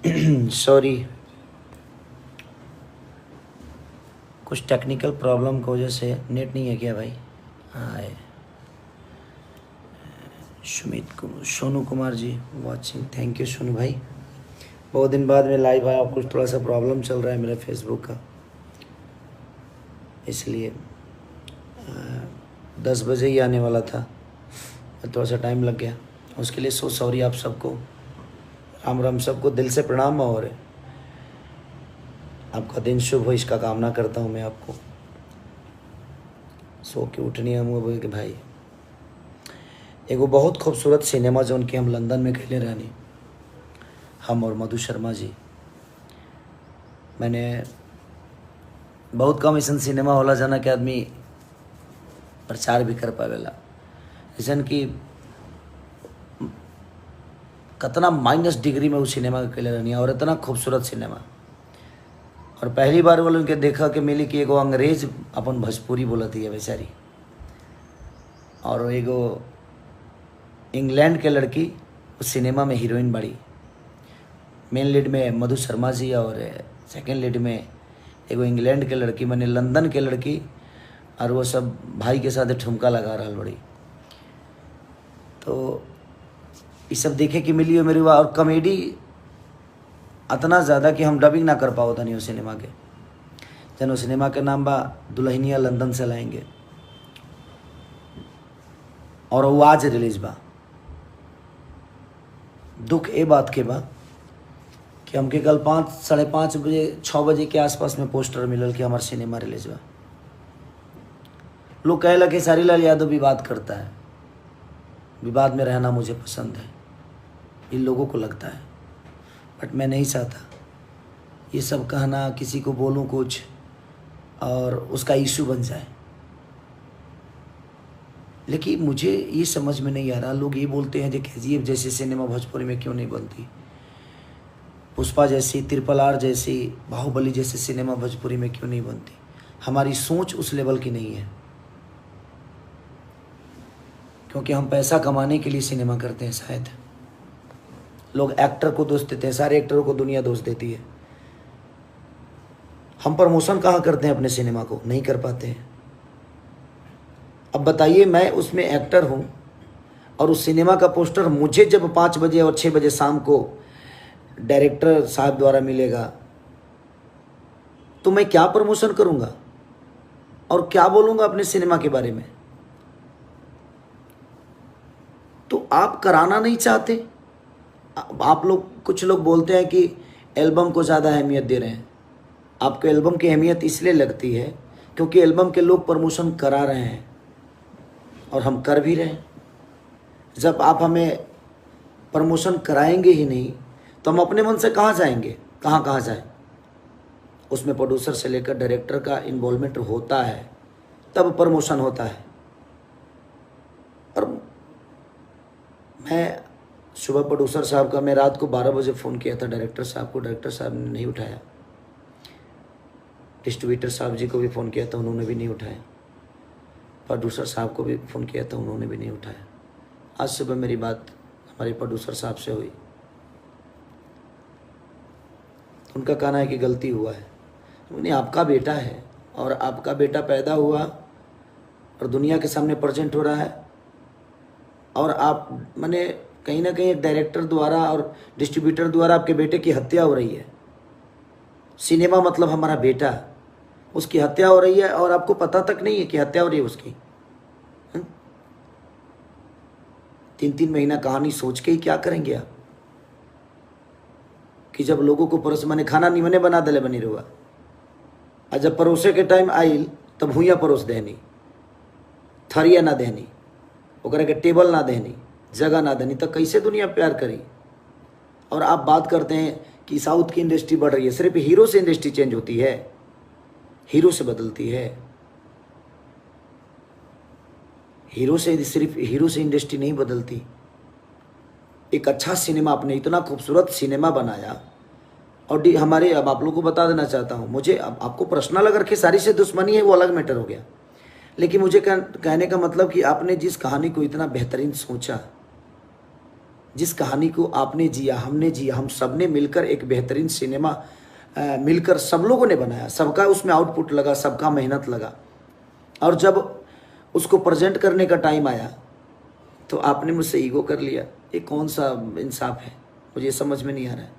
Sorry, कुछ technical problem की वजह से नेट नहीं है क्या भाई? हाँ है। Sonu Kumar ji watching, thank you Sonu भाई। बहुत दिन बाद में लाइव आया, कुछ थोड़ा सा प्रॉब्लम चल रहा है मेरा फेसबुक का, इसलिए 10 बजे ही आने वाला था, थोड़ा सा टाइम लग गया, उसके लिए सो सॉरी आप सबको। राम राम, सबको दिल से प्रणाम। और आपका दिन शुभ हो इसका कामना करता हूँ मैं आपको। सो के उठनी हम बोल के भाई, एगो बहुत खूबसूरत सिनेमा जो उनके हम लंदन में खेले रहनी, हम और मधु शर्मा जी। मैंने बहुत कम ऐसा सिनेमा होला जाना कि आदमी प्रचार भी कर पावेला, जैसन कि कितना माइनस डिग्री में वो सिनेमा के लिए रहनी, और इतना खूबसूरत सिनेमा। और पहली बार वालों उनके देखा कि मिली कि एगो अंग्रेज अपन भोजपुरी बोलती है बेचारी, और एगो इंग्लैंड के लड़की उस सिनेमा में हीरोइन बड़ी। मेन लीड में मधु शर्मा जी और सेकेंड लीड में एगो इंग्लैंड के लड़की, मैंने लंदन के लड़की, और वो सब भाई के साथ ठुमका लगा रहा बड़ी। तो ये सब देखे कि मिली हो मेरी। और कॉमेडी इतना ज़्यादा कि हम डबिंग ना कर पाओ था नहीं उस सिनेमा के। जन उस सिनेमा के नाम बा दुल्हनिया लंदन से लाएंगे, और वो आज रिलीज बा। दुख ए बात के बा कि हमके कल 5, 5:30 बजे 6 बजे के आसपास में पोस्टर मिलल कि हमारे सिनेमा रिलीज बा। लोग कहे लगे सारी लाल यादव विवाद करता है, विवाद में रहना मुझे पसंद है, इन लोगों को लगता है, बट मैं नहीं चाहता ये सब कहना, किसी को बोलूं कुछ और उसका इशू बन जाए। लेकिन मुझे ये समझ में नहीं आ रहा, लोग ये बोलते हैं कि KGF जैसी सिनेमा भोजपुरी में क्यों नहीं बनती, पुष्पा जैसी, RRR जैसी, बाहुबली जैसी सिनेमा भोजपुरी में क्यों नहीं बनती। हमारी सोच उस लेवल की नहीं है, क्योंकि हम पैसा कमाने के लिए सिनेमा करते हैं। शायद लोग एक्टर को दोष देते हैं, सारे एक्टरों को दुनिया दोष देती है। हम प्रमोशन कहाँ करते हैं अपने सिनेमा को, नहीं कर पाते हैं। अब बताइए, मैं उसमें एक्टर हूँ और उस सिनेमा का पोस्टर मुझे जब 5 बजे और 6 बजे शाम को डायरेक्टर साहब द्वारा मिलेगा, तो मैं क्या प्रमोशन करूँगा और क्या बोलूँगा अपने सिनेमा के बारे में। तो आप कराना नहीं चाहते। आप लोग, कुछ लोग बोलते हैं कि एल्बम को ज़्यादा अहमियत दे रहे हैं। आपको एल्बम की अहमियत इसलिए लगती है क्योंकि एल्बम के लोग प्रमोशन करा रहे हैं और हम कर भी रहे हैं। जब आप हमें प्रमोशन कराएंगे ही नहीं तो हम अपने मन से कहाँ जाएंगे, कहाँ जाएं। उसमें प्रोड्यूसर से लेकर डायरेक्टर का इन्वॉल्वमेंट होता है, तब प्रमोशन होता है। और मैं सुबह प्रोड्यूसर साहब का, मैं रात को 12 बजे फ़ोन किया था डायरेक्टर साहब को, डायरेक्टर साहब ने नहीं उठाया। डिस्ट्रीब्यूटर साहब जी को भी फ़ोन किया था, उन्होंने भी नहीं उठाया। प्रोड्यूसर साहब को भी फ़ोन किया था, उन्होंने भी नहीं उठाया। आज सुबह मेरी बात हमारे प्रोड्यूसर साहब से हुई, उनका कहना है कि गलती हुआ है। उन्हें आपका बेटा है और आपका बेटा पैदा हुआ और दुनिया के सामने प्रेजेंट हो रहा है, और आप माने कहीं ना कहीं एक डायरेक्टर द्वारा और डिस्ट्रीब्यूटर द्वारा आपके बेटे की हत्या हो रही है। सिनेमा मतलब हमारा बेटा, उसकी हत्या हो रही है और आपको पता तक नहीं है कि हत्या हो रही है उसकी। 3-3 महीना कहानी सोच के ही क्या करेंगे आप, कि जब लोगों को परोस, मैंने खाना निमने बना दले बनी रहुआ, और जब परोसे के टाइम आइल तब भूया परोस देनी, थरिया ना देनी, ओकरा के टेबल ना देनी, जगह ना देनी, तो कैसे दुनिया प्यार करी। और आप बात करते हैं कि साउथ की इंडस्ट्री बढ़ रही है। सिर्फ हीरो से इंडस्ट्री चेंज होती है, हीरो से बदलती है। हीरो से, सिर्फ हीरो से इंडस्ट्री नहीं बदलती। एक अच्छा सिनेमा, आपने इतना खूबसूरत सिनेमा बनाया, और हमारे, अब आप लोगों को बता देना चाहता हूँ, मुझे अब आपको पर्सनल अगर खेसारी से दुश्मनी है वो अलग मैटर हो गया, लेकिन मुझे कहने का मतलब कि आपने जिस कहानी को इतना बेहतरीन सोचा, जिस कहानी को आपने जिया, हमने जिया, हम सब ने मिलकर एक बेहतरीन सिनेमा मिलकर सब लोगों ने बनाया, सबका उसमें आउटपुट लगा, सबका मेहनत लगा, और जब उसको प्रेजेंट करने का टाइम आया तो आपने मुझसे ईगो कर लिया। ये कौन सा इंसाफ है? मुझे समझ में नहीं आ रहा है।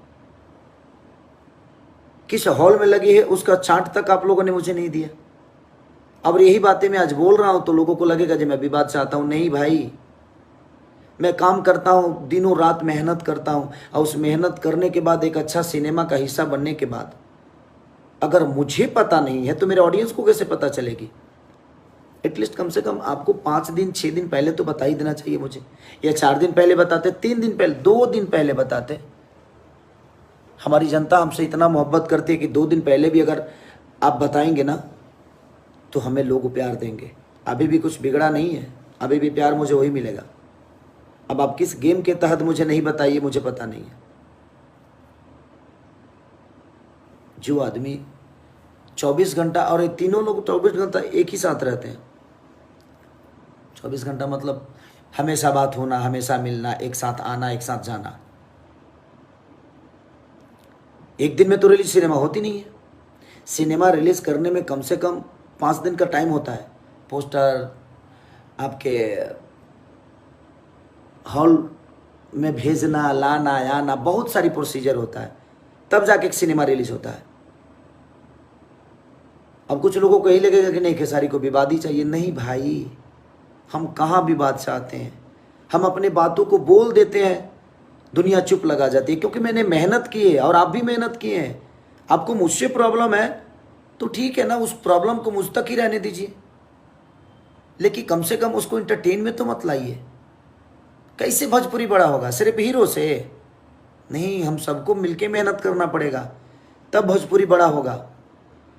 किस हॉल में लगी है उसका चार्ट तक आप लोगों ने मुझे नहीं दिया। अब यही बातें मैं आज बोल रहा हूं तो लोगों को लगेगा कि मैं विवाद चाहता हूं। नहीं भाई, मैं काम करता हूं, दिनों रात मेहनत करता हूं, और उस मेहनत करने के बाद एक अच्छा सिनेमा का हिस्सा बनने के बाद अगर मुझे पता नहीं है तो मेरे ऑडियंस को कैसे पता चलेगी? एटलीस्ट कम से कम आपको 5 दिन 6 दिन पहले तो बता ही देना चाहिए मुझे, या 4 दिन पहले बताते, 3 दिन पहले, 2 दिन पहले बताते। हमारी जनता हमसे इतना मोहब्बत करती है कि 2 दिन पहले भी अगर आप बताएंगे ना तो हमें लोग प्यार देंगे। अभी भी कुछ बिगड़ा नहीं है, अभी भी प्यार मुझे वही मिलेगा। अब आप किस गेम के तहत मुझे नहीं बताइए, मुझे पता नहीं है। जो आदमी 24 घंटा, और ये तीनों लोग 24 घंटा एक ही साथ रहते हैं। 24 घंटा मतलब हमेशा बात होना, हमेशा मिलना, एक साथ आना, एक साथ जाना। एक दिन में तो रिलीज सिनेमा होती नहीं है। सिनेमा रिलीज करने में कम से कम 5 दिन का टाइम होता है। पोस्टर आपके हॉल में भेजना, लाना, आना, बहुत सारी प्रोसीजर होता है, तब जाके एक सिनेमा रिलीज होता है। अब कुछ लोगों को यही लगेगा कि नहीं, खेसारी को विवाद ही चाहिए। नहीं भाई, हम कहाँ विवाद चाहते हैं? हम अपने बातों को बोल देते हैं, दुनिया चुप लगा जाती है, क्योंकि मैंने मेहनत की है और आप भी मेहनत किए हैं। आपको मुझसे प्रॉब्लम है तो ठीक है ना, उस प्रॉब्लम को मुझ तक ही रहने दीजिए, लेकिन कम से कम उसको इंटरटेन में तो मत लाइए। कैसे भोजपुरी बड़ा होगा? सिर्फ हीरो से नहीं, हम सबको मिलके मेहनत करना पड़ेगा, तब भोजपुरी बड़ा होगा।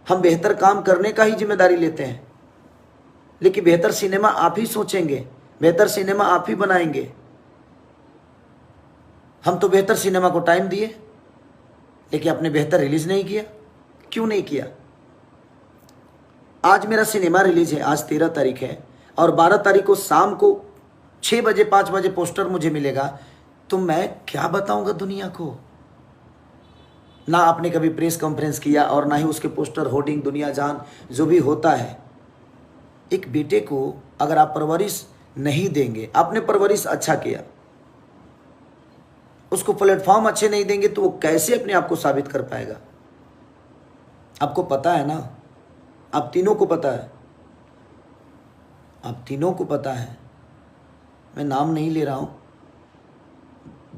हम बेहतर काम करने का ही जिम्मेदारी लेते हैं, लेकिन बेहतर सिनेमा आप ही सोचेंगे, बेहतर सिनेमा आप ही बनाएंगे। हम तो बेहतर सिनेमा को टाइम दिए, लेकिन आपने बेहतर रिलीज नहीं किया। क्यों नहीं किया? आज मेरा सिनेमा रिलीज है, आज 13 तारीख है, और 12 तारीख को शाम को 6 बजे 5 बजे पोस्टर मुझे मिलेगा, तो मैं क्या बताऊंगा दुनिया को? ना आपने कभी प्रेस कॉन्फ्रेंस किया, और ना ही उसके पोस्टर, होर्डिंग, दुनिया जान जो भी होता है। एक बेटे को अगर आप परवरिश नहीं देंगे, आपने परवरिश अच्छा किया, उसको प्लेटफॉर्म अच्छे नहीं देंगे तो वो कैसे अपने आप को साबित कर पाएगा? आपको पता है ना, आप तीनों को पता है, आप तीनों को पता है। मैं नाम नहीं ले रहा हूं,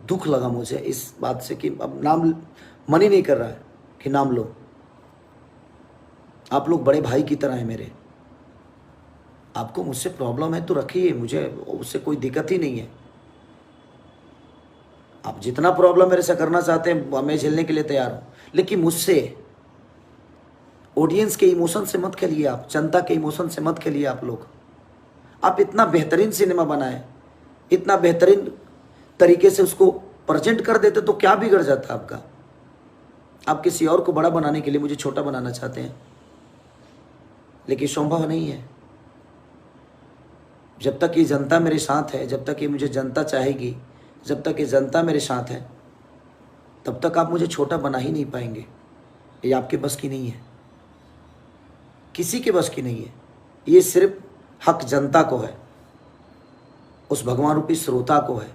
दुख लगा मुझे इस बात से कि अब नाम मन ही नहीं कर रहा है कि नाम लो। आप लोग बड़े भाई की तरह हैं मेरे। आपको मुझसे प्रॉब्लम है तो रखिए, मुझे उससे कोई दिक्कत ही नहीं है। आप जितना प्रॉब्लम मेरे से करना चाहते हैं मैं झेलने के लिए तैयार हूं, लेकिन मुझसे ऑडियंस के इमोशन से मत खेलिए, आप जनता के इमोशन से मत खेलिए। आप लोग, आप इतना बेहतरीन सिनेमा बनाए, इतना बेहतरीन तरीके से उसको प्रेजेंट कर देते तो क्या बिगड़ जाता आपका? आप किसी और को बड़ा बनाने के लिए मुझे छोटा बनाना चाहते हैं, लेकिन संभव नहीं है। जब तक ये जनता मेरे साथ है, जब तक ये मुझे जनता चाहेगी, जब तक ये जनता मेरे साथ है, तब तक आप मुझे छोटा बना ही नहीं पाएंगे। ये आपके बस की नहीं है, किसी के बस की नहीं है। ये सिर्फ हक जनता को है, उस भगवान रूपी श्रोता को है,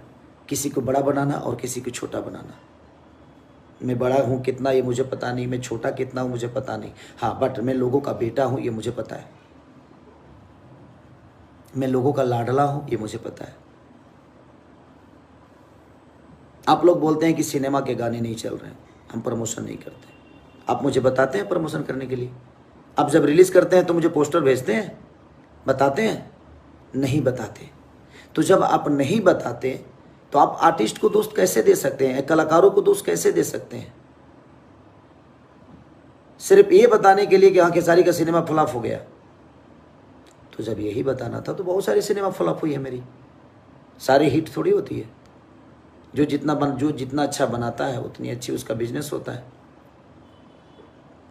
किसी को बड़ा बनाना और किसी को छोटा बनाना। मैं बड़ा हूँ कितना ये मुझे पता नहीं, मैं छोटा कितना हूँ मुझे पता नहीं। हाँ, बट मैं लोगों का बेटा हूँ ये मुझे पता है, मैं लोगों का लाडला हूँ ये मुझे पता है। आप लोग बोलते हैं कि सिनेमा के गाने नहीं चल रहे हैं, हम प्रमोशन नहीं करते। आप मुझे बताते हैं प्रमोशन करने के लिए? आप जब रिलीज करते हैं तो मुझे पोस्टर भेजते हैं, बताते हैं? नहीं बताते। तो जब आप नहीं बताते तो आप आर्टिस्ट को दोस्त कैसे दे सकते हैं, कलाकारों को दोस्त कैसे दे सकते हैं? सिर्फ ये बताने के लिए कि हाँ खेसारी का सिनेमा फ्लॉप हो गया। तो जब यही बताना था तो बहुत सारी सिनेमा फ्लॉप हुई है मेरी, सारी हिट थोड़ी होती है। जो जितना अच्छा बनाता है उतनी अच्छी उसका बिजनेस होता है।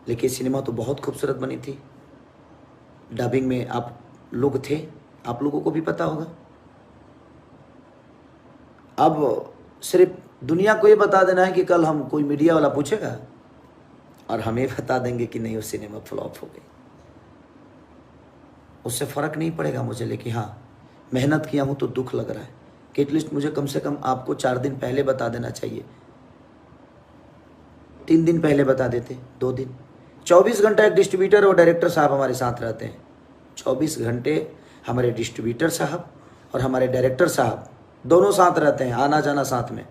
लेकिन सिनेमा तो बहुत खूबसूरत बनी थी, डबिंग में आप लोग थे, आप लोगों को भी पता होगा। अब सिर्फ दुनिया को ये बता देना है कि कल हम कोई मीडिया वाला पूछेगा और हम ये बता देंगे कि नहीं वो सिनेमा फ्लॉप हो गई। उससे फ़र्क नहीं पड़ेगा मुझे, लेकिन हाँ मेहनत किया हूँ तो दुख लग रहा है कि एटलीस्ट मुझे कम से कम आपको 4 दिन पहले बता देना चाहिए। 3 दिन पहले बता देते, 2 दिन। 24 घंटा एक डिस्ट्रीब्यूटर और डायरेक्टर साहब हमारे साथ रहते हैं। 24 घंटे हमारे डिस्ट्रीब्यूटर साहब और हमारे डायरेक्टर साहब दोनों साथ रहते हैं, आना जाना साथ में।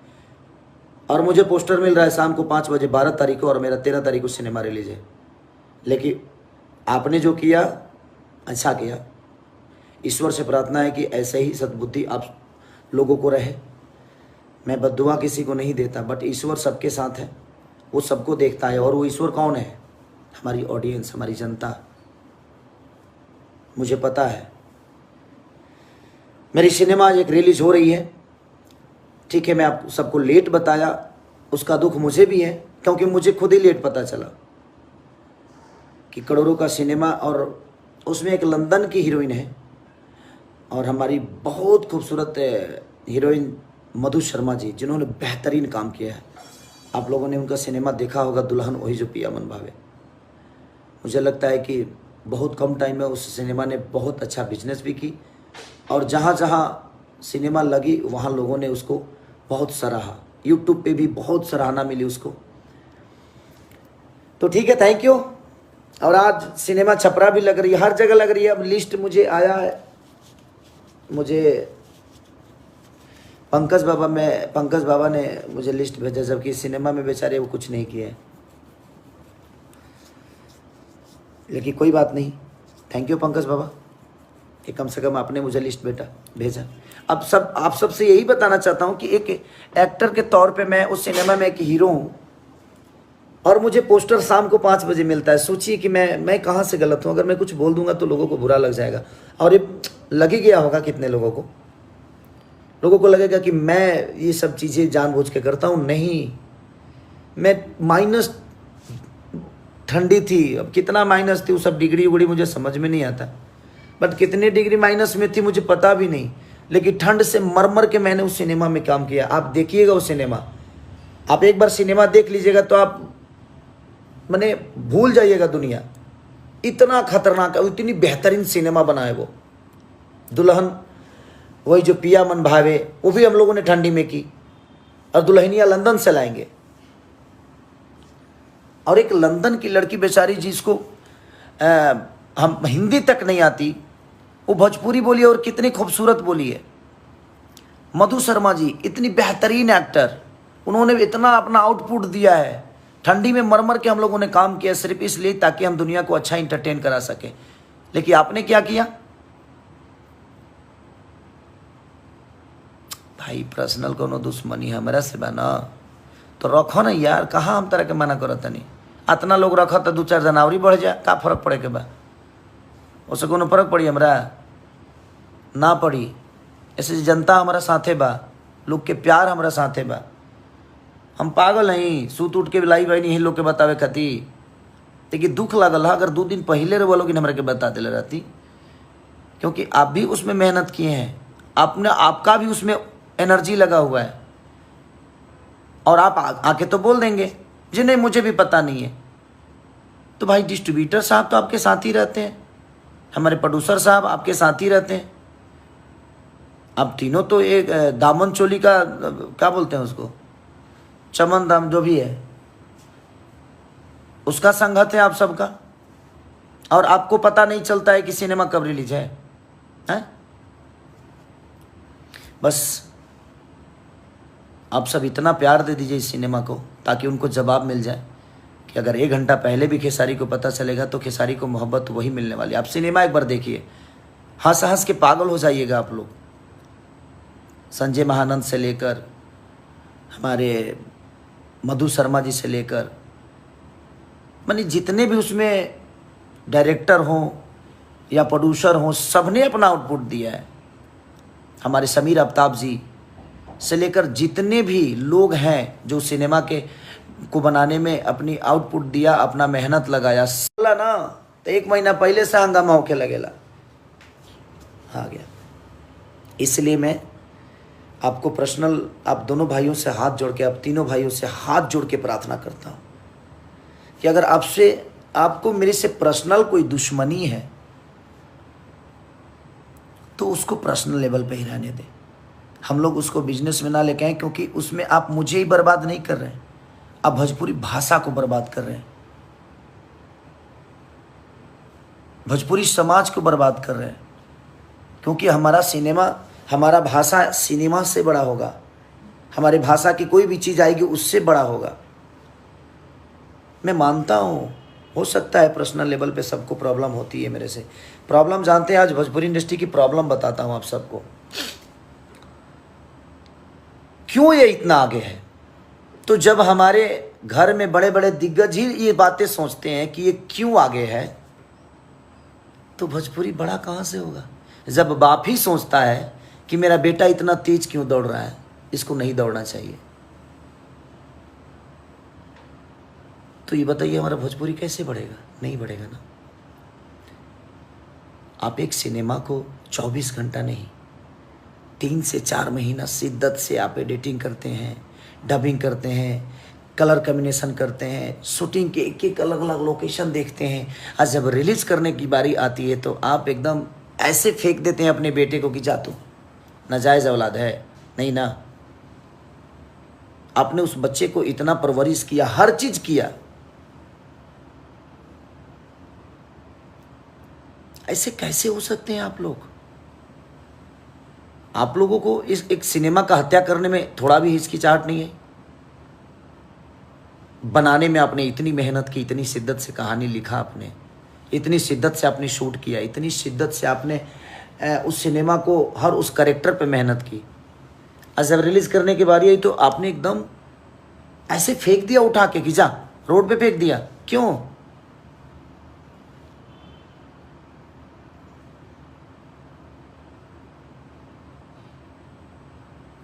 और मुझे पोस्टर मिल रहा है शाम को 5 बजे 12 तारीख को, और मेरा 13 तारीख को सिनेमा रिलीज है। लेकिन आपने जो किया अच्छा किया। ईश्वर से प्रार्थना है कि ऐसे ही सद्बुद्धि आप लोगों को रहे। मैं बद्दुआ किसी को नहीं देता, बट ईश्वर सबके साथ है, वो सबको देखता है। और वो ईश्वर कौन है? हमारी ऑडियंस, हमारी जनता। मुझे पता है मेरी सिनेमा आज एक रिलीज हो रही है, ठीक है। मैं आप सबको लेट बताया, उसका दुख मुझे भी है, क्योंकि मुझे खुद ही लेट पता चला कि करोड़ों का सिनेमा, और उसमें एक लंदन की हीरोइन है और हमारी बहुत खूबसूरत हीरोइन मधु शर्मा जी, जिन्होंने बेहतरीन काम किया है। आप लोगों ने उनका सिनेमा देखा होगा, दुल्हन वही जो पिया मन भावे। मुझे लगता है कि बहुत कम टाइम में उस सिनेमा ने बहुत अच्छा बिजनेस भी की, और जहाँ जहाँ सिनेमा लगी वहाँ लोगों ने उसको बहुत सराहा। यूट्यूब पे भी बहुत सराहना मिली उसको। तो ठीक है, थैंक यू। और आज सिनेमा छपरा भी लग रही है, हर जगह लग रही है। अब लिस्ट मुझे आया है, मुझे पंकज बाबा ने मुझे लिस्ट भेजा, जबकि सिनेमा में बेचारे वो कुछ नहीं किए। लेकिन कोई बात नहीं, थैंक यू पंकज बाबा कि कम से कम आपने मुझे लिस्ट भेजा। अब आप सबसे यही बताना चाहता हूँ कि एक एक्टर के तौर पे मैं उस सिनेमा में एक हीरो हूँ, और मुझे पोस्टर शाम को 5 बजे मिलता है। सोचिए कि मैं कहाँ से गलत हूँ। अगर मैं कुछ बोल दूंगा तो लोगों को बुरा लग जाएगा, और ये लग ही गया होगा कितने लोगों को लगेगा कि मैं ये सब चीज़ें जानबूझ के करता हूँ। नहीं, मैं माइनस ठंडी थी, अब कितना माइनस थी वो सब डिग्री उगड़ी मुझे समझ में नहीं आता, बट कितने डिग्री माइनस में थी मुझे पता भी नहीं। लेकिन ठंड से मर के मैंने उस सिनेमा में काम किया। आप देखिएगा वो सिनेमा, आप एक बार सिनेमा देख लीजिएगा तो आप माने भूल जाइएगा दुनिया। इतना खतरनाक, इतनी बेहतरीन सिनेमा बना है वो। दुल्हन वही जो पिया मन भावे, वो भी हम लोगों ने ठंडी में की, और दुल्हनिया लंदन से लाएंगे। और एक लंदन की लड़की बेचारी जिसको हम हिंदी तक नहीं आती, वो भोजपुरी बोली और कितनी खूबसूरत बोली है। मधु शर्मा जी इतनी बेहतरीन एक्टर, उन्होंने इतना अपना आउटपुट दिया है। ठंडी में मर के हम लोगों ने काम किया, सिर्फ इसलिए ताकि हम दुनिया को अच्छा इंटरटेन करा सके। लेकिन आपने क्या किया भाई? पर्सनल कोनो दुश्मनी हमारा से बना तो रखो ना यार, कहाँ हम तरह के मना करो तनी। इतना लोग रखो तो 2-4 जनवरी बढ़ जाए, का फर्क पड़े के बा? उससे कोनो फर्क पड़ी हमरा ना पड़ी। ऐसे जनता हमारा साथे बा, लोग के प्यार हमारा साथे बा। हम पागल नहीं सूत उठ के लाई भाई नहीं लोग के बतावे खाती। लेकिन दुख लगल है, अगर 2 दिन पहले रे वो लोग हमारे के बता दिले रहती, क्योंकि आप भी उसमें मेहनत किए हैं, आपका भी उसमें एनर्जी लगा हुआ है। और आप आके तो बोल देंगे जी नहीं मुझे भी पता नहीं है। तो भाई डिस्ट्रीब्यूटर साहब तो आपके साथ ही रहते हैं, हमारे प्रोड्यूसर साहब आपके साथ ही रहते हैं। आप तीनों तो एक दामन चोली का क्या बोलते हैं उसको, चमन दाम जो भी है उसका संगत है आप सबका, और आपको पता नहीं चलता है कि सिनेमा कब रिलीज है? बस आप सब इतना प्यार दे दीजिए इस सिनेमा को, ताकि उनको जवाब मिल जाए कि अगर 1 घंटा पहले भी खेसारी को पता चलेगा तो खेसारी को मोहब्बत वही मिलने वाली। आप सिनेमा एक बार देखिए, हंस हंस के पागल हो जाइएगा आप लोग। संजय महानंद से लेकर हमारे मधु शर्मा जी से लेकर मानी जितने भी उसमें डायरेक्टर हों या प्रोड्यूसर हों, सबने अपना आउटपुट दिया है। हमारे समीर आफ्ताब जी से लेकर जितने भी लोग हैं जो सिनेमा के को बनाने में अपनी आउटपुट दिया, अपना मेहनत लगाया। साला ना तो 1 महीना पहले से हंगामा होके लगेला आ गया। इसलिए मैं आपको पर्सनल, आप दोनों भाइयों से हाथ जोड़ के, आप तीनों भाइयों से हाथ जोड़ के प्रार्थना करता हूँ कि अगर आपको मेरे से पर्सनल कोई दुश्मनी है तो उसको पर्सनल लेवल पे ही रहने दें। हम लोग उसको बिजनेस में ना लेके आए, क्योंकि उसमें आप मुझे ही बर्बाद नहीं कर रहे हैं, आप भोजपुरी भाषा को बर्बाद कर रहे हैं, भोजपुरी समाज को बर्बाद कर रहे हैं। क्योंकि हमारा सिनेमा, हमारा भाषा सिनेमा से बड़ा होगा, हमारी भाषा की कोई भी चीज़ आएगी उससे बड़ा होगा। मैं मानता हूँ हो सकता है पर्सनल लेवल पे सबको प्रॉब्लम होती है मेरे से। प्रॉब्लम जानते हैं, आज भोजपुरी इंडस्ट्री की प्रॉब्लम बताता हूँ आप सबको, क्यों ये इतना आगे है। तो जब हमारे घर में बड़े बड़े दिग्गज ही ये बातें सोचते हैं कि ये क्यों आगे है, तो भोजपुरी बड़ा कहाँ से होगा। जब बाप ही सोचता है कि मेरा बेटा इतना तेज क्यों दौड़ रहा है, इसको नहीं दौड़ना चाहिए, तो ये बताइए हमारा भोजपुरी कैसे बढ़ेगा? नहीं बढ़ेगा ना। आप एक सिनेमा को 24 घंटा नहीं, 3 से 4 महीना शिद्दत से आप एडिटिंग करते हैं, डबिंग करते हैं, कलर कॉम्बिनेशन करते हैं, शूटिंग के एक एक अलग अलग लोकेशन देखते हैं, और जब रिलीज करने की बारी आती है तो आप एकदम ऐसे फेंक देते हैं अपने बेटे को कि जा तू नाजायज़ औलाद है। नहीं ना, आपने उस बच्चे को इतना परवरिश किया, हर चीज़ किया, ऐसे कैसे हो सकते हैं आप लोग? आप लोगों को इस एक सिनेमा का हत्या करने में थोड़ा भी हिचकिचाहट नहीं है? बनाने में आपने इतनी मेहनत की, इतनी शिद्दत से कहानी लिखा आपने, इतनी शिद्दत से आपने शूट किया, इतनी शिद्दत से आपने उस सिनेमा को हर उस कैरेक्टर पे मेहनत की, और जब रिलीज करने की बारी आई तो आपने एकदम ऐसे फेंक दिया उठा के कि जा, रोड पे फेंक दिया। क्यों?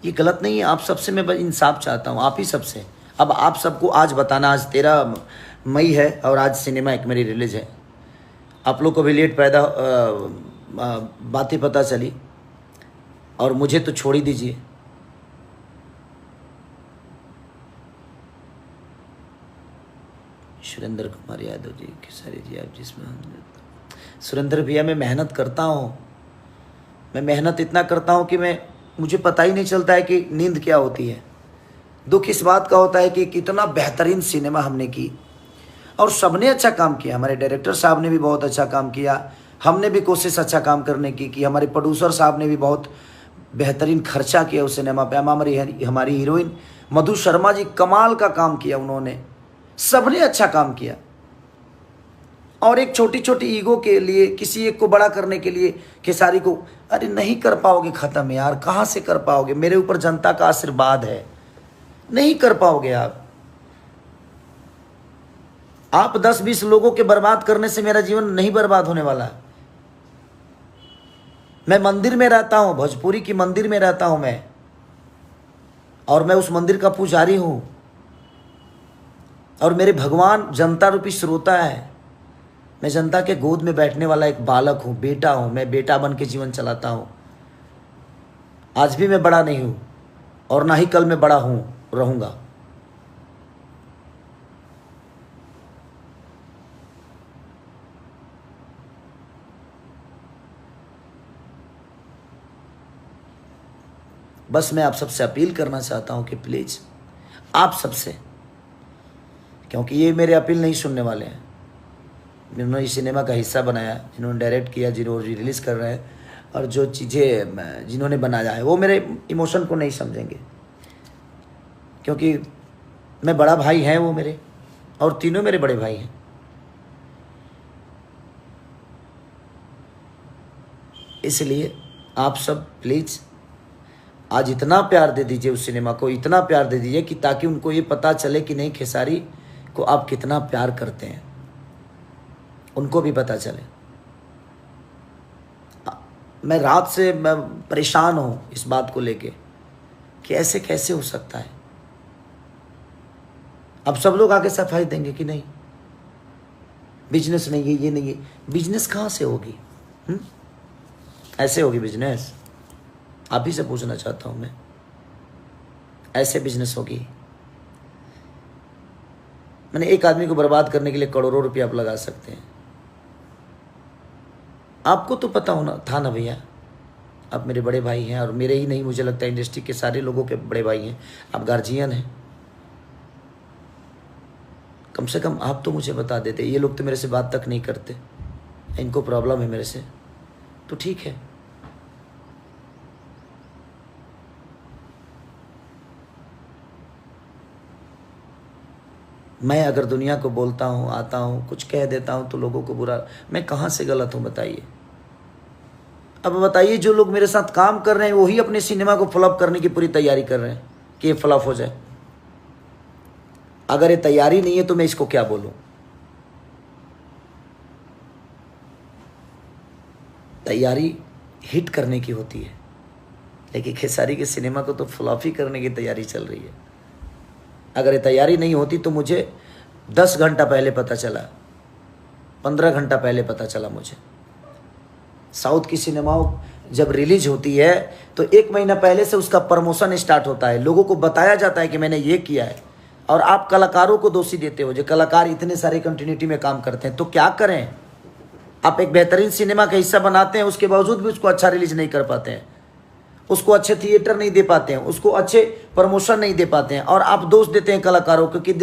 ये गलत नहीं है। आप सबसे मैं बस इंसाफ चाहता हूँ, आप ही सबसे। अब आप सबको आज बताना, आज 13 मई है और आज सिनेमा एक मेरी रिलीज है। आप लोग को भी लेट पैदा बातें पता चली, और मुझे तो छोड़ ही दीजिए। सुरेंद्र कुमार यादव जी, खेसारी जी, आप जिसमें सुरेंद्र भैया, मैं मेहनत करता हूँ, मैं मेहनत इतना करता हूँ कि मुझे पता ही नहीं चलता है कि नींद क्या होती है। दुख इस बात का होता है कि कितना बेहतरीन सिनेमा हमने की, और सबने अच्छा काम किया। हमारे डायरेक्टर साहब ने भी बहुत अच्छा काम किया, हमने भी कोशिश अच्छा काम करने की हमारे प्रोड्यूसर साहब ने भी बहुत बेहतरीन खर्चा किया उस सिनेमा पे। हमारी हीरोइन मधु शर्मा जी कमाल का काम किया उन्होंने, सबने अच्छा काम किया। और एक छोटी छोटी ईगो के लिए, किसी एक को बड़ा करने के लिए खेसारी को, अरे नहीं कर पाओगे ख़त्म यार, कहाँ से कर पाओगे? मेरे ऊपर जनता का आशीर्वाद है, नहीं कर पाओगे आप 10-20 लोगों के बर्बाद करने से मेरा जीवन नहीं बर्बाद होने वाला। मैं मंदिर में रहता हूं, भोजपुरी की मंदिर में रहता हूं मैं, और मैं उस मंदिर का पुजारी हूं, और मेरे भगवान जनता रूपी श्रोता है। मैं जनता के गोद में बैठने वाला एक बालक हूं, बेटा हूं। मैं बेटा बन के जीवन चलाता हूं। आज भी मैं बड़ा नहीं हूं, और ना ही कल मैं बड़ा हूं रहूंगा। बस मैं आप सबसे अपील करना चाहता हूं कि प्लीज़ आप सबसे, क्योंकि ये मेरे अपील नहीं सुनने वाले हैं, जिन्होंने इस सिनेमा का हिस्सा बनाया, जिन्होंने डायरेक्ट किया, जिन्होंने रिलीज़ कर रहे हैं, और जो चीज़ें जिन्होंने बनाया है, वो मेरे इमोशन को नहीं समझेंगे। क्योंकि मैं बड़ा भाई हैं वो मेरे, और तीनों मेरे बड़े भाई हैं। इसलिए आप सब प्लीज़ आज इतना प्यार दे दीजिए उस सिनेमा को, इतना प्यार दे दीजिए कि ताकि उनको ये पता चले कि नहीं, खेसारी को आप कितना प्यार करते हैं, उनको भी पता चले। मैं रात से मैं परेशान हूँ इस बात को लेके कि ऐसे कैसे हो सकता है। अब सब लोग आके सफाई देंगे कि नहीं, बिजनेस नहीं है, ये नहीं है। बिजनेस कहाँ से होगी? ऐसे होगी बिजनेस? आप ही से पूछना चाहता हूँ मैं। ऐसे बिजनेस होगी। मैंने एक आदमी को बर्बाद करने के लिए करोड़ों रुपए आप लगा सकते हैं। आपको तो पता होना था ना भैया, आप मेरे बड़े भाई हैं, और मेरे ही नहीं, मुझे लगता है इंडस्ट्री के सारे लोगों के बड़े भाई हैं, आप गार्जियन हैं। कम से कम आप तो मुझे बता देते। ये लोग तो मेरे से बात तक नहीं करते, इनको प्रॉब्लम है मेरे से, तो ठीक है। मैं अगर दुनिया को बोलता हूँ, आता हूँ, कुछ कह देता हूँ तो लोगों को बुरा, मैं कहाँ से गलत हूँ बताइए। अब बताइए, जो लोग मेरे साथ काम कर रहे हैं वही अपने सिनेमा को फ्लॉप करने की पूरी तैयारी कर रहे हैं कि ये फ्लॉप हो जाए। अगर ये तैयारी नहीं है तो मैं इसको क्या बोलूं। तैयारी हिट करने की होती है, लेकिन खेसारी के सिनेमा को तो फ्लॉप ही करने की तैयारी चल रही है। अगर ये तैयारी नहीं होती तो मुझे 10 घंटा पहले पता चला, 15 घंटा पहले पता चला मुझे। साउथ की सिनेमाओं जब रिलीज होती है तो 1 महीना पहले से उसका प्रमोशन स्टार्ट होता है, लोगों को बताया जाता है कि मैंने ये किया है। और आप कलाकारों को दोषी देते हो, जो कलाकार इतने सारे कंटिन्यूटी में काम करते हैं, तो क्या करें। आप एक बेहतरीन सिनेमा का हिस्सा बनाते हैं, उसके बावजूद भी उसको अच्छा रिलीज नहीं कर पाते हैं, उसको अच्छे थिएटर नहीं दे पाते हैं, उसको अच्छे प्रमोशन नहीं दे पाते हैं, और आप दोष देते हैं कलाकारों को कि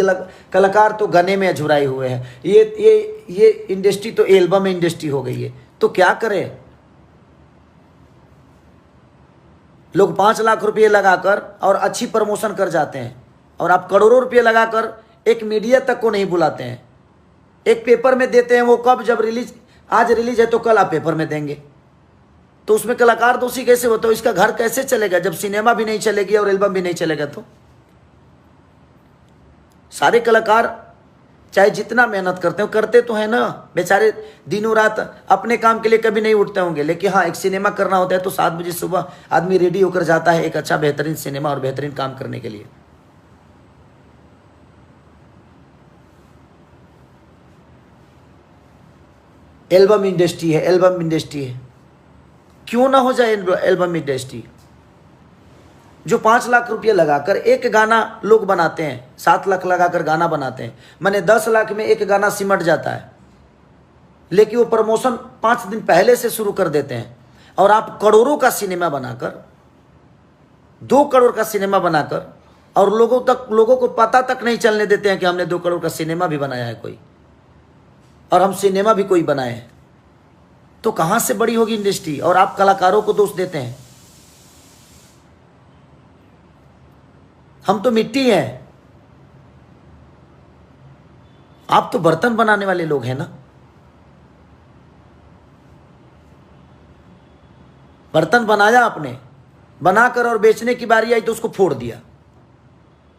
कलाकार तो गाने में अझुराए हुए हैं। ये इंडस्ट्री तो एल्बम इंडस्ट्री हो गई है, तो क्या करें। लोग 5 लाख रुपये लगाकर और अच्छी प्रमोशन कर जाते हैं, और आप करोड़ों रुपये लगाकर एक मीडिया तक को नहीं बुलाते हैं। एक पेपर में देते हैं, वो कब, जब रिलीज, आज रिलीज है तो कल आप पेपर में देंगे, तो उसमें कलाकार दोषी कैसे होता है। इसका घर कैसे चलेगा जब सिनेमा भी नहीं चलेगी और एल्बम भी नहीं चलेगा। तो सारे कलाकार चाहे जितना मेहनत करते हो, करते तो है ना बेचारे, दिनों रात अपने काम के लिए कभी नहीं उठते होंगे, लेकिन हाँ, एक सिनेमा करना होता है तो 7 बजे सुबह आदमी रेडी होकर जाता है एक अच्छा बेहतरीन सिनेमा और बेहतरीन काम करने के लिए। एल्बम इंडस्ट्री है, एल्बम इंडस्ट्री है, क्यों ना हो जाए एल्बम इंडस्ट्री। जो 5 लाख रुपये लगाकर एक गाना लोग बनाते हैं, 7 लाख लगाकर गाना बनाते हैं, मैंने 10 लाख में एक गाना सिमट जाता है, लेकिन वो प्रमोशन 5 दिन पहले से शुरू कर देते हैं। और आप करोड़ों का सिनेमा बनाकर, 2 करोड़ का सिनेमा बनाकर, और लोगों को पता तक नहीं चलने देते हैं कि हमने 2 करोड़ का सिनेमा भी बनाया है कोई, और हम सिनेमा भी कोई बनाए हैं, तो कहां से बड़ी होगी इंडस्ट्री। और आप कलाकारों को दोष देते हैं। हम तो मिट्टी हैं, आप तो बर्तन बनाने वाले लोग हैं ना। बर्तन बनाया आपने, बनाकर और बेचने की बारी आई तो उसको फोड़ दिया,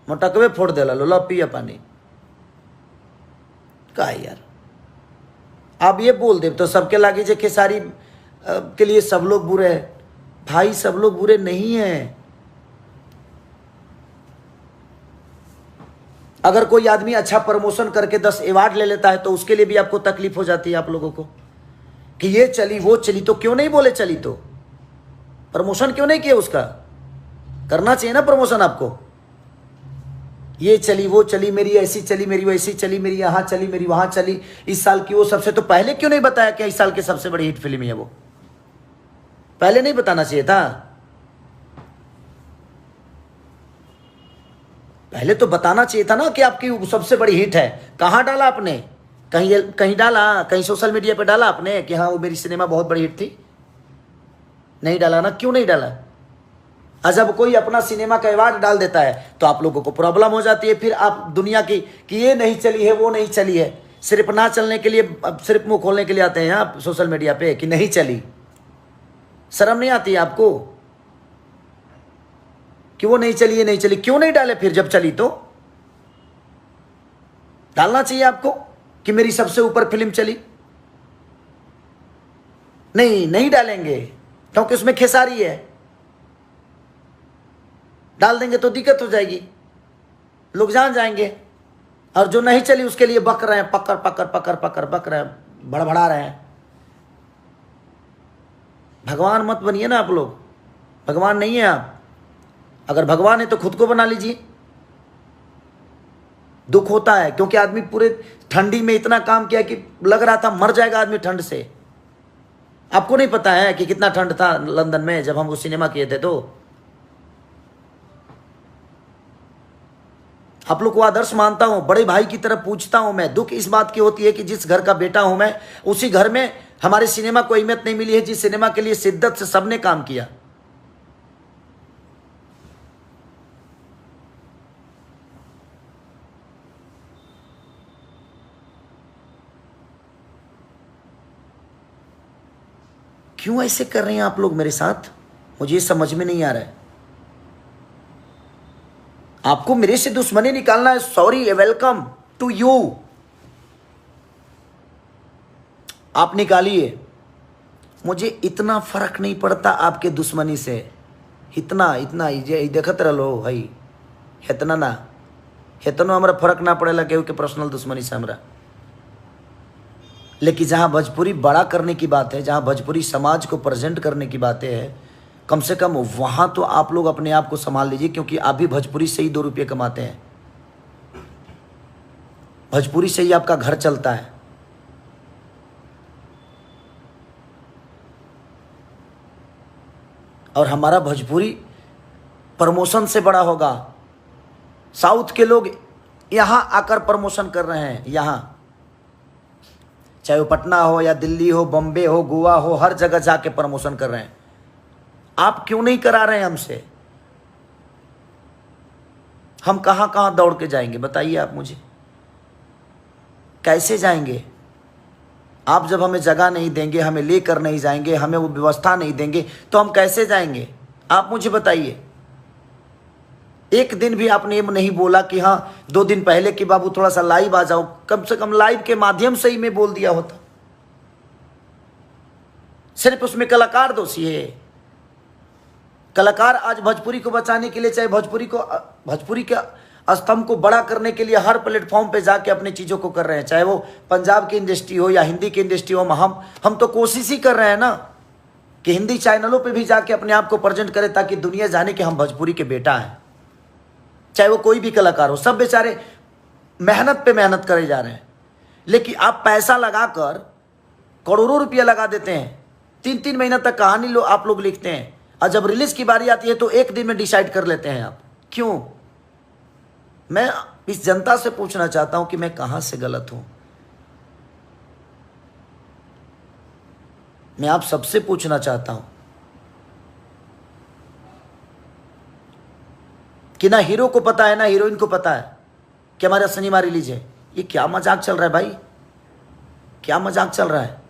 मोटकवे फोड़ दिला, लो पिया पानी का यार। आप ये बोल दे तो सबके लागे जे खेसारी के लिए सब लोग बुरे हैं। भाई, सब लोग बुरे नहीं हैं। अगर कोई आदमी अच्छा प्रमोशन करके 10 अवार्ड ले लेता है तो उसके लिए भी आपको तकलीफ हो जाती है, आप लोगों को, कि ये चली वो चली। तो क्यों नहीं बोले चली, तो प्रमोशन क्यों नहीं किया उसका। करना चाहिए ना प्रमोशन आपको। ये चली वो चली, मेरी ऐसी चली, मेरी वैसी चली, मेरी यहाँ चली, मेरी वहाँ चली, इस साल की वो सबसे, तो पहले क्यों नहीं बताया कि इस साल की सबसे बड़ी हिट फिल्म है वो। पहले नहीं बताना चाहिए था। पहले तो बताना चाहिए था ना कि आपकी सबसे बड़ी हिट है। कहाँ डाला आपने, कहीं डाला, कहीं सोशल मीडिया पे डाला आपने कि हाँ वो मेरी सिनेमा बहुत बड़ी हिट थी। नहीं डाला ना, क्यों नहीं डाला। जब कोई अपना सिनेमा का अवार्ड डाल देता है तो आप लोगों को प्रॉब्लम हो जाती है। फिर आप दुनिया की कि ये नहीं चली है, वो नहीं चली है, सिर्फ ना चलने के लिए, सिर्फ मुंह खोलने के लिए आते हैं आप सोशल मीडिया पे कि नहीं चली। शर्म नहीं आती है आपको कि वो नहीं चली, ये नहीं चली। क्यों नहीं डाले फिर, जब चली तो डालना चाहिए आपको कि मेरी सबसे ऊपर फिल्म चली। नहीं डालेंगे क्योंकि उसमें खेसारी है। डाल देंगे तो दिक्कत हो जाएगी, लोग जान जाएंगे। और जो नहीं चली उसके लिए बक रहे हैं, पकड़ पकड़ पकड़ पकड़ बक रहे हैं, बड़बड़ा रहे हैं। भगवान मत बनिए ना आप लोग, भगवान नहीं है आप। अगर भगवान है तो खुद को बना लीजिए। दुख होता है क्योंकि आदमी पूरे ठंडी में इतना काम किया कि लग रहा था मर जाएगा आदमी ठंड से। आपको नहीं पता है कि कितना ठंड था लंदन में जब हम वो सिनेमा किए थे। तो आप लोग को आदर्श मानता हूं, बड़े भाई की तरफ पूछता हूं मैं। दुख इस बात की होती है कि जिस घर का बेटा हूं मैं, उसी घर में हमारे सिनेमा को अहमियत नहीं मिली है, जिस सिनेमा के लिए शिद्दत से सबने काम किया। क्यों ऐसे कर रहे हैं आप लोग मेरे साथ, मुझे समझ में नहीं आ रहा है। आपको मेरे से दुश्मनी निकालना है, सॉरी, वेलकम टू यू, आप निकालिए। मुझे इतना फर्क नहीं पड़ता आपके दुश्मनी से, इतना इतना ये देखत रहो भाई, इतना ना इतना हमारा फर्क ना पड़ेला केहू के पर्सनल दुश्मनी से हमरा। लेकिन जहाँ भोजपुरी बड़ा करने की बात है, जहाँ भोजपुरी समाज को प्रेजेंट करने की बातें हैं, कम से कम वहाँ तो आप लोग अपने आप को संभाल लीजिए, क्योंकि आप भी भोजपुरी से ही 2 रुपये कमाते हैं, भोजपुरी से ही आपका घर चलता है। और हमारा भोजपुरी प्रमोशन से बड़ा होगा। साउथ के लोग यहाँ आकर प्रमोशन कर रहे हैं, यहाँ चाहे वो पटना हो या दिल्ली हो, बॉम्बे हो, गोवा हो, हर जगह जाके प्रमोशन कर रहे हैं। आप क्यों नहीं करा रहे हैं हमसे? हम कहां कहां दौड़ के जाएंगे बताइए आप मुझे, कैसे जाएंगे? आप जब हमें जगह नहीं देंगे, हमें लेकर नहीं जाएंगे, हमें वो व्यवस्था नहीं देंगे, तो हम कैसे जाएंगे? आप मुझे बताइए। एक दिन भी आपने ये नहीं बोला कि हाँ 2 दिन पहले कि बाबू थोड़ा सा लाइव आ जाओ। कम से कम लाइव के माध्यम से ही मैं बोल दिया होता। सिर्फ उसमें कलाकार दोषी है। कलाकार आज भोजपुरी को बचाने के लिए, चाहे भोजपुरी के स्तंभ को बड़ा करने के लिए हर प्लेटफॉर्म पे जाके अपनी चीज़ों को कर रहे हैं, चाहे वो पंजाब की इंडस्ट्री हो या हिंदी की इंडस्ट्री हो। हम तो कोशिश ही कर रहे हैं ना कि हिंदी चैनलों पे भी जाके अपने आप को प्रेजेंट करें, ताकि दुनिया जाने कि हम भोजपुरी के बेटा हैं। चाहे वो कोई भी कलाकार हो, सब बेचारे मेहनत पे मेहनत करे जा रहे हैं। लेकिन आप पैसा लगाकर करोड़ों रुपया लगा देते हैं, 3-3 महीना तक कहानी आप लोग लिखते हैं, और जब रिलीज की बारी आती है तो 1 दिन में डिसाइड कर लेते हैं आप। क्यों? मैं इस जनता से पूछना चाहता हूं कि मैं कहां से गलत हूं। मैं आप सबसे पूछना चाहता हूं कि ना हीरो को पता है ना हीरोइन को पता है कि हमारा सिनेमा रिलीज है। ये क्या मजाक चल रहा है भाई, क्या मजाक चल रहा है?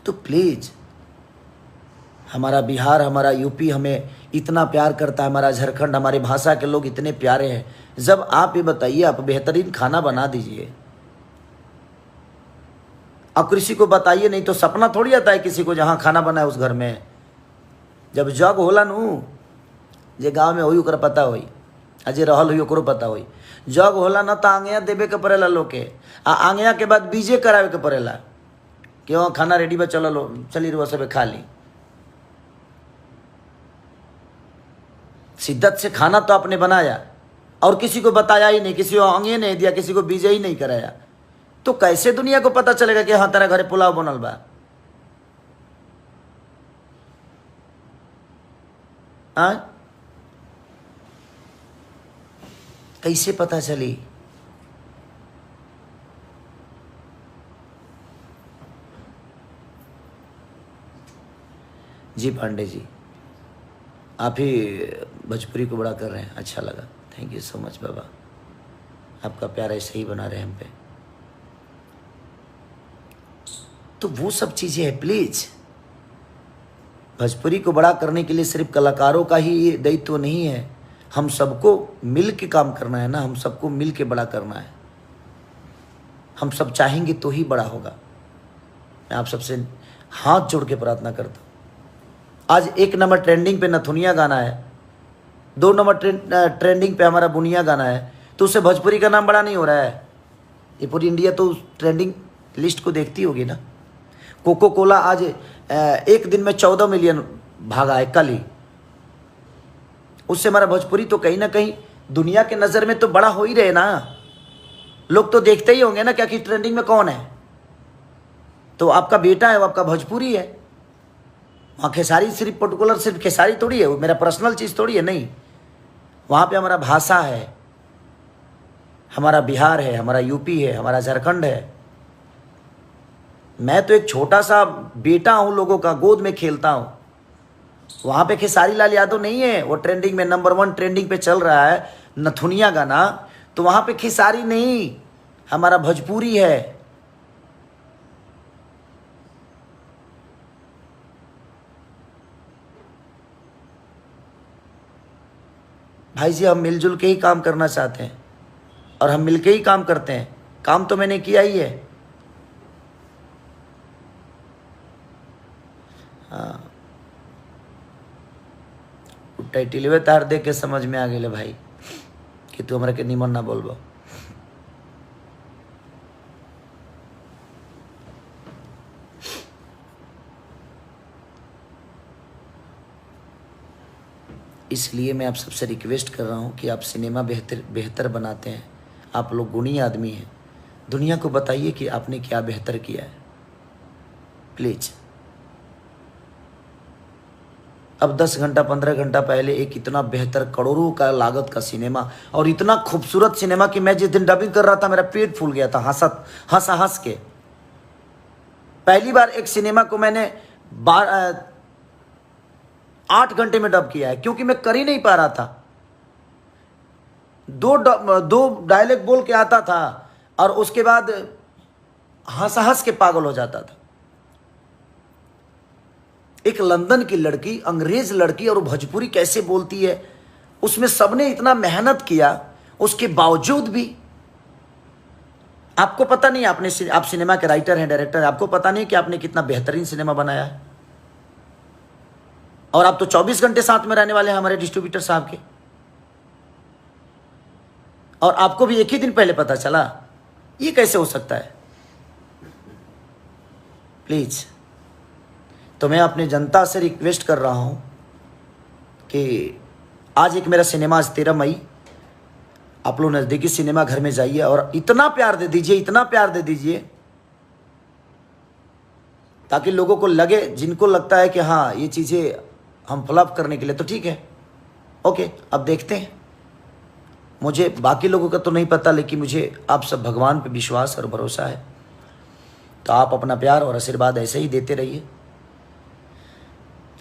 तो प्लीज, हमारा बिहार, हमारा यूपी हमें इतना प्यार करता है, हमारा झारखंड, हमारे भाषा के लोग इतने प्यारे हैं। जब आप ये बताइए, आप बेहतरीन खाना बना दीजिए, आप किसी को बताइए, नहीं तो सपना थोड़ी आता है किसी को जहाँ खाना बनाए उस घर में। जब जग होला नू, जे गाँव में होई ओकरा पता होई, अजे रहल हुई ओकरो पता होई। जग होला ना तो आंगया देवे के पड़ेला लोग के, आ आंगया के बाद बीजे करावे के पड़ेला कि वहाँ खाना रेडी बा, चलो लो, चली रुआ सब खा ली। शिद्दत से खाना तो आपने बनाया और किसी को बताया ही नहीं, किसी को आंगे नहीं दिया, किसी को बीजे ही नहीं कराया, तो कैसे दुनिया को पता चलेगा कि हाँ तेरा घरे पुलाव बनल बा? कैसे पता चली? जी पांडे जी, आप ही भोजपुरी को बड़ा कर रहे हैं, अच्छा लगा, थैंक यू सो मच बाबा। आपका प्यार ऐसे ही बना रहे हम पे। तो वो सब चीज़ें हैं। प्लीज, भोजपुरी को बड़ा करने के लिए सिर्फ कलाकारों का ही ये दायित्व नहीं है, हम सबको मिल के काम करना है ना, हम सबको मिल के बड़ा करना है। हम सब चाहेंगे तो ही बड़ा होगा। मैं आप सबसे हाथ जोड़ के प्रार्थना करता हूँ। आज 1 नंबर ट्रेंडिंग पे नथुनिया गाना है, 2 नंबर ट्रेंडिंग पे हमारा बुनिया गाना है, तो उससे भोजपुरी का नाम बड़ा नहीं हो रहा है? ये पूरी इंडिया तो ट्रेंडिंग लिस्ट को देखती होगी ना। कोको कोला आज एक दिन में 14 मिलियन भागा है कल ही। उससे हमारा भोजपुरी तो कहीं ना कहीं दुनिया के नज़र में तो बड़ा हो ही रहे ना। लोग तो देखते ही होंगे ना क्या कि ट्रेंडिंग में कौन है। तो आपका बेटा है, वो आपका भोजपुरी है। वहाँ खेसारी सिर्फ पर्टिकुलर सिर्फ खेसारी थोड़ी है, वो मेरा पर्सनल चीज़ थोड़ी है, नहीं। वहाँ पे हमारा भाषा है, हमारा बिहार है, हमारा यूपी है, हमारा झारखंड है। मैं तो एक छोटा सा बेटा हूँ, लोगों का गोद में खेलता हूँ। वहाँ पे खेसारी लाल यादव नहीं है, वो ट्रेंडिंग में नंबर 1 ट्रेंडिंग पे चल रहा है नथुनिया गाना, तो वहाँ पे खेसारी नहीं, हमारा भोजपुरी है। भाई जी हम मिलजुल के ही काम करना चाहते हैं और हम मिलके ही काम करते हैं। काम तो मैंने किया ही है। हाँ, टाइटिलवे तार दे के समझ में आ गए भाई कि तू हमरा के निमन ना बोलबो। इसलिए मैं आप सबसे रिक्वेस्ट कर रहा हूँ कि आप सिनेमा बेहतर बनाते हैं, आप लोग गुणी आदमी हैं, दुनिया को बताइए कि आपने क्या बेहतर किया है प्लीज़। अब 10 घंटा 15 घंटा पहले एक इतना बेहतर करोड़ों का लागत का सिनेमा और इतना खूबसूरत सिनेमा कि मैं जिस दिन डबिंग कर रहा था मेरा पेट फूल गया था हंस के। पहली बार एक सिनेमा को मैंने 8 घंटे में डब किया है, क्योंकि मैं कर ही नहीं पा रहा था। दो डायलॉग बोल के आता था और उसके बाद हंस के पागल हो जाता था। एक लंदन की लड़की, अंग्रेज लड़की, और भोजपुरी कैसे बोलती है, उसमें सबने इतना मेहनत किया, उसके बावजूद भी आपको पता नहीं, आप सिनेमा के राइटर हैं, डायरेक्टर हैं, आपको पता नहीं कि आपने कितना बेहतरीन सिनेमा बनाया है। और आप तो 24 घंटे साथ में रहने वाले हैं हमारे डिस्ट्रीब्यूटर साहब के, और आपको भी एक ही दिन पहले पता चला। ये कैसे हो सकता है प्लीज। तो मैं अपनी जनता से रिक्वेस्ट कर रहा हूं कि आज एक मेरा सिनेमा, आज 13 मई, आप लोग नज़दीकी सिनेमा घर में जाइए और इतना प्यार दे दीजिए, इतना प्यार दे दीजिए ताकि लोगों को लगे, जिनको लगता है कि हाँ ये चीज़ें हम फ्लॉप करने के लिए, तो ठीक है, ओके अब देखते हैं। मुझे बाकी लोगों का तो नहीं पता, लेकिन मुझे आप सब भगवान पे विश्वास और भरोसा है। तो आप अपना प्यार और आशीर्वाद ऐसे ही देते रहिए।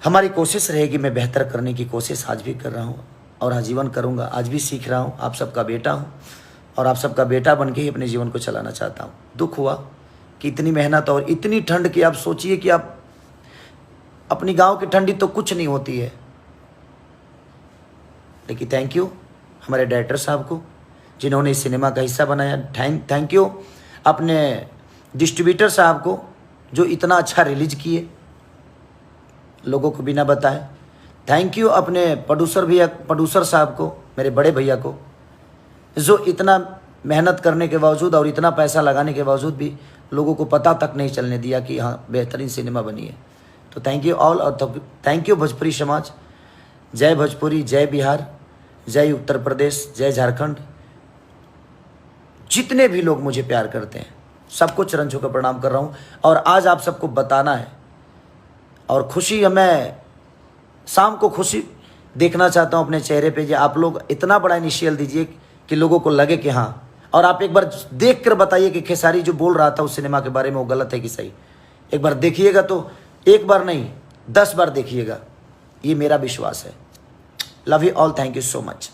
हमारी कोशिश रहेगी, मैं बेहतर करने की कोशिश आज भी कर रहा हूँ और आजीवन करूँगा। आज भी सीख रहा हूँ, आप सबका बेटा हूँ और आप सबका बेटा बन के ही अपने जीवन को चलाना चाहता हूँ। दुख हुआ कि इतनी मेहनत और इतनी ठंड की, आप सोचिए कि आप अपनी गांव की ठंडी तो कुछ नहीं होती है, लेकिन थैंक यू हमारे डायरेक्टर साहब को जिन्होंने इस सिनेमा का हिस्सा बनाया। थैंक यू अपने डिस्ट्रीब्यूटर साहब को जो इतना अच्छा रिलीज किए लोगों को बिना बताए। थैंक यू अपने प्रोड्यूसर साहब को, मेरे बड़े भैया को, जो इतना मेहनत करने के बावजूद और इतना पैसा लगाने के बावजूद भी लोगों को पता तक नहीं चलने दिया कि हाँ बेहतरीन सिनेमा बनी है। तो थैंक यू ऑल, और थैंक यू भोजपुरी समाज। जय भोजपुरी, जय बिहार, जय उत्तर प्रदेश, जय झारखंड। जितने भी लोग मुझे प्यार करते हैं सबको चरण छूकर प्रणाम कर रहा हूँ। और आज आप सबको बताना है और खुशी, मैं शाम को खुशी देखना चाहता हूँ अपने चेहरे पे। जो आप लोग इतना बड़ा इनिशियल दीजिए कि लोगों को लगे कि हाँ, और आप एक बार देख कर बताइए कि खेसारी जो बोल रहा था उस सिनेमा के बारे में वो गलत है कि सही। एक बार देखिएगा, तो एक बार नहीं 10 बार देखिएगा, ये मेरा विश्वास है। Love you all, thank you so much.